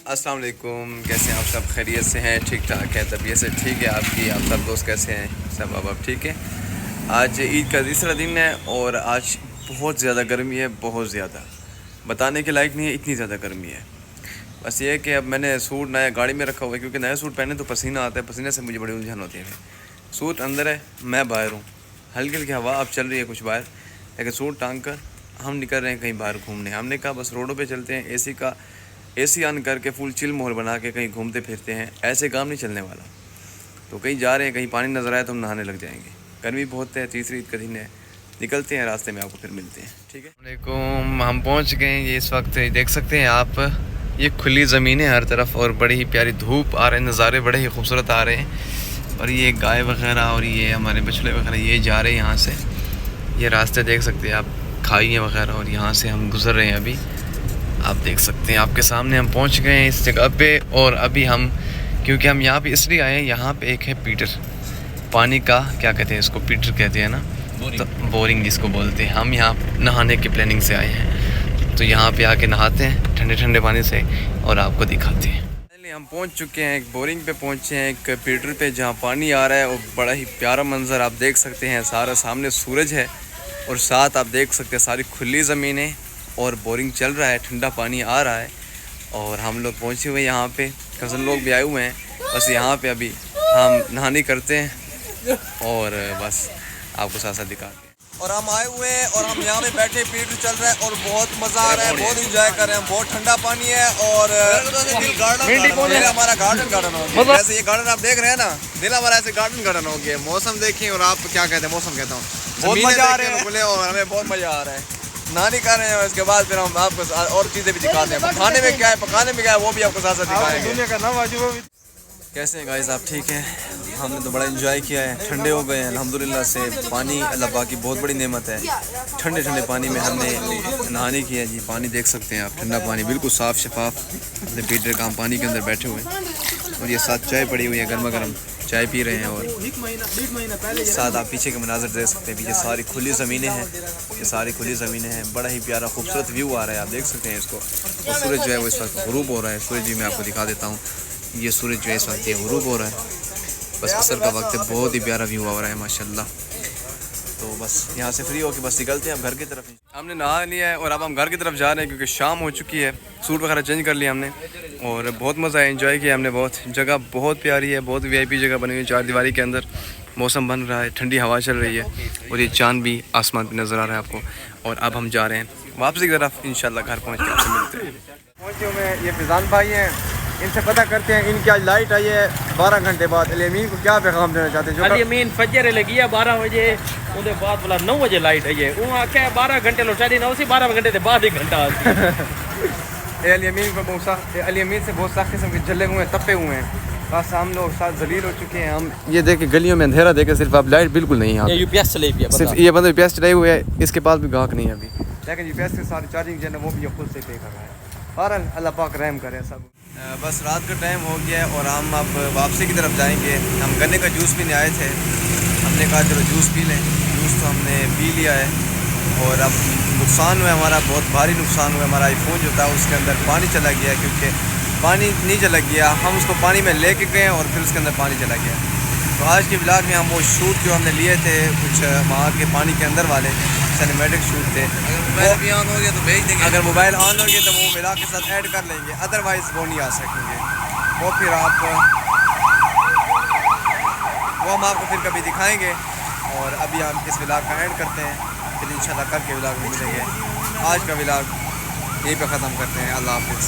अस्सलाम वालेकुम, कैसे हैं आप सब? खैरियत से हैं? ठीक ठाक है? तबीयत से ठीक है आपकी? आप सब दोस्त कैसे हैं? सब अब ठीक है। आज ईद का तीसरा दिन है और आज बहुत ज़्यादा गर्मी है, बहुत ज़्यादा बताने के लायक नहीं है, इतनी ज़्यादा गर्मी है। बस ये है कि अब मैंने सूट नया गाड़ी में रखा हुआ है, क्योंकि नया सूट पहने तो पसीना आता है, पसीने से मुझे बड़ी उलझन होती है। सूट अंदर है, मैं बाहर हूँ, हल्की हल्की हवा अब चल रही है कुछ बाहर, लेकिन सूट टांग कर हम निकल रहे हैं कहीं बाहर घूमने। हमने कहा बस रोडों पे चलते हैं, एसी ऑन करके फुल चिल माहौल बना के कहीं घूमते फिरते हैं, ऐसे काम नहीं चलने वाला। तो कहीं जा रहे हैं, कहीं पानी नज़र आए तो हम नहाने लग जाएंगे। गर्मी बहुत है, तीसरी ईद का दिन है, निकलते हैं, रास्ते में आपको फिर मिलते हैं, ठीक है। वालेकुम, हम पहुंच गए हैं। ये इस वक्त देख सकते हैं आप, ये खुली ज़मीन है हर तरफ और बड़ी ही प्यारी धूप आ रहे हैं, नज़ारे बड़े ही खूबसूरत आ रहे हैं। और ये गाय वगैरह और ये हमारे बछड़े वगैरह ये जा रहे हैं यहाँ से। ये रास्ते देख सकते हैं आप, खाइयाँ वगैरह, और यहाँ से हम गुज़र रहे हैं। अभी आप देख सकते हैं, आपके सामने हम पहुंच गए हैं इस जगह पे। और अभी हम, क्योंकि हम यहाँ पे इसलिए आए हैं, यहाँ पे एक है पीटर, पानी का क्या कहते हैं इसको, पीटर कहते हैं ना, तो बोरिंग जिसको बोलते हैं। हम यहाँ नहाने की प्लानिंग से आए हैं, तो यहाँ पे आके नहाते हैं ठंडे ठंडे पानी से और आपको दिखाते हैं। हम पहुँच चुके हैं, एक बोरिंग पे पहुँचे हैं, एक पीटर पे जहाँ पानी आ रहा है और बड़ा ही प्यारा मंजर आप देख सकते हैं। सारा सामने सूरज है और साथ आप देख सकते हैं सारी खुली ज़मीनें और बोरिंग चल रहा है, ठंडा पानी आ रहा है। और हम लोग पहुँचे हुए यहाँ पे, कज़न लोग भी आए हुए हैं। बस यहाँ पे अभी हम नहानी करते हैं और बस आपको साथ साथ दिखाते हैं। और हम आए हुए हैं और हम यहाँ पे बैठे, पीटर चल रहा है और बहुत मज़ा आ रहा है, बहुत इंजॉय कर रहे हैं। बहुत ठंडा पानी है और दिल हमारा गार्डन हो गया। जैसे ये गार्डन आप देख रहे हैं ना, दिल हमारा ऐसे गार्डन हो गया। मौसम देखिए, और आप क्या कहते हैं, मौसम कहता हूँ, बहुत मज़ा आ रहा है और हमें बहुत मज़ा आ रहा है। नानी कर रहे हैं, इसके बाद फिर हम आपको और चीज़ें भी दिखाते हैं। खाने में क्या है, पकाने में क्या है, वो भी आपको साथ साथ दिखाएंगे। कैसे हैं गाइस, आप ठीक हैं? हमने तो बड़ा एंजॉय किया है, ठंडे हो गए हैं अल्हम्दुलिल्लाह से। पानी अल्लाह पाक की बहुत बड़ी नेमत है। ठंडे ठंडे पानी में हमने नहाने की है जी। पानी देख सकते हैं आप, ठंडा पानी बिल्कुल साफ़ शफाफ। अपने पीटर का हम पानी के अंदर बैठे हुए हैं और ये साथ चाय पड़ी हुई है, गर्मा गर्म चाय पी रहे हैं। और साथ आप पीछे के मनाजर देख सकते हैं, पीछे सारी खुली ज़मीनें हैं, ये सारी खुली ज़मीनें हैं। बड़ा ही प्यारा खूबसूरत व्यू आ रहा है, आप देख सकते हैं इसको। और सूरज जो है वो इस वक्त गुरूब हो रहा है। सूरज भी मैं आपको दिखा देता हूँ, ये सूरज जो है इस वक्त ये गुरूब हो रहा है। बस असर का वक्त है, बहुत ही प्यारा व्यू आ रहा है माशाल्लाह। तो बस यहाँ से फ्री होकर बस निकलते हैं अब घर की तरफ। हमने नहा लिया है और अब हम घर की तरफ जा रहे हैं, क्योंकि शाम हो चुकी है। सूट वगैरह चेंज कर लिया हमने और बहुत मज़ा है, एंजॉय किया हमने बहुत। जगह बहुत प्यारी है, बहुत वीआईपी जगह बनी हुई है, चार दीवारी के अंदर। मौसम बन रहा है, ठंडी हवा चल रही है और ये चाँद भी आसमान पर नज़र आ रहा है आपको। और अब हम जा रहे हैं वापसी की तरफ, इंशाल्लाह घर पहुँच के आपसे मिलते हैं। पहुँचे हुए ये फिजान भाई हैं, इनसे पता करते हैं इनकी आज लाइट आई है 12 घंटे बाद। अलीमीन को क्या पैगाम देना चाहते हैं? अलीमीन फजर लगी है 12 बजे, उसके बाद बोला 9 बजे लाइट आई है। वो आख्या 12 घंटे लौटा दी ना, उसी 12 घंटे के बाद 1 घंटा आती है। अलीमीन को बहुत अलीमीन से बहुत सख्त किस्म के जले हुए हैं, तपे हुए हैं। बस हम लोग साथ जलील हो चुके हैं। हम ये देखें गलियों में अंधेरा देखे, सिर्फ आप लाइट बिल्कुल नहीं है। यूपीएस चले भी है, सिर्फ ये बंदे यूपीएस चलाए हुए है, इसके पास भी गाहक नहीं है अभी, लेकिन यूपीएस के सारी चार्जिंग जो है वो भी खुद से पे कर रहा है। और अल्लाह पाक रहम करे सब। बस रात का टाइम हो गया है और हम अब वापसी की तरफ जाएंगे। हम गन्ने का जूस पीने आए थे, हमने कहा चलो जूस पी लें। जूस तो हमने पी लिया है और अब नुकसान हुआ हमारा, बहुत भारी नुकसान हुआ। हमारा आईफोन जो था उसके अंदर पानी चला गया, क्योंकि पानी नहीं चला गया, हम उसको पानी में लेके गए और फिर उसके अंदर पानी चला गया। तो आज के ब्लॉग में हम वो शूट जो हमने लिए थे कुछ वहाँ के पानी के अंदर वाले सिनेमैटिक शूट थे, मोबाइल भी ऑन हो गया तो भेज देंगे। अगर मोबाइल ऑन हो गया तो वो मिला के साथ ऐड कर लेंगे, अदरवाइज़ वो नहीं आ सकेंगे। वो फिर हम आपको फिर कभी दिखाएंगे। और अभी हम इस व्लॉग का ऐड करते हैं, फिर इंशाल्लाह कल के व्लॉग में मिलेंगे। आज का व्लॉग यहीं पे ख़त्म करते हैं। अल्लाह हाफिज़।